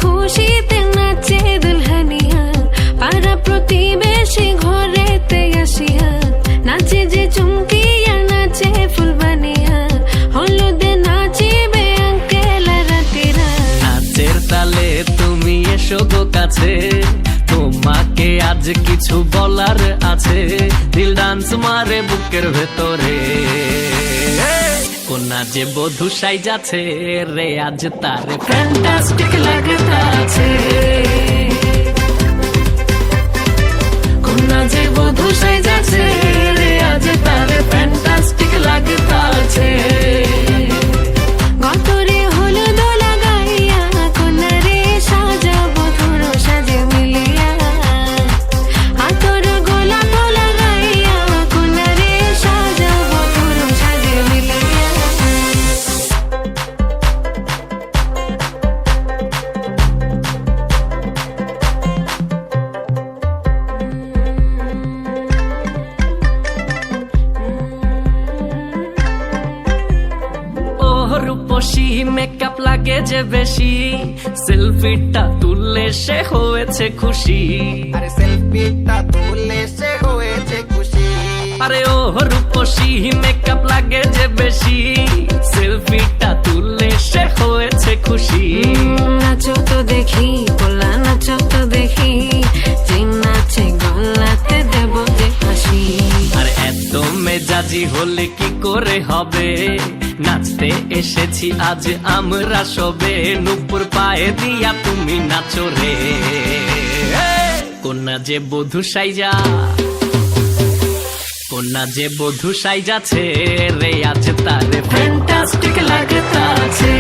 খুশিতে নাচে দুলহানিয়া, পাড়া প্রতিবেশী ঘরেতে আসিয়া নাচে যে চুমকিয়া নাচে ফুলবানিয়া, হলুদে নাচিবে আঙ্কেল রাতিরা। নাচের তালে তুমি এসো গো কাছে, তোমাকে আজ কিছু বলার আছে, দিল ডান্স মারে বুকের ভেতরে। কোনা যে বধূ সাইজাছে রে আজ তারে ফ্যান্টাস্টিক লাগতাছে। কোনা যে বধূ সাইজাছে রে আজ তারে ফ্যান্টাস্টিক লাগতাছে। গতরে হলুদ লাগাইয়া কোনারে সাজাবো ধরো সাজে মিলিয়া, হাতর গোলাপ লাগাইয়া কোনারে সাজাবো ধরো সাজে মিলিয়া। রূপসী মেকআপ লাগে যে বেশি, সেলফিটা তুললে সে হয়েছে খুশি। আরে সেলফিটা তুললে সে হয়েছে খুশি। আরে ও রূপসী মেকআপ লাগে যে বেশি, সেলফিটা তুললে সে হয়েছে খুশি। নাচো তো দেখি পোলা, নাচো তো দেখি, যে নাচে গলাতে দেব যে হাসি। আর এত মেজাজি হলে কি করে হবে, নাচতে এসেছি আজ আমরা সবে, নুপুর পায়ে দিয়া তুমি নাচো রে। কোনা যে বধূ সাইজা, কোনা যে বধূ সাইজাছে রে আজ তারে ফ্যান্টাস্টিক লাগতাছে।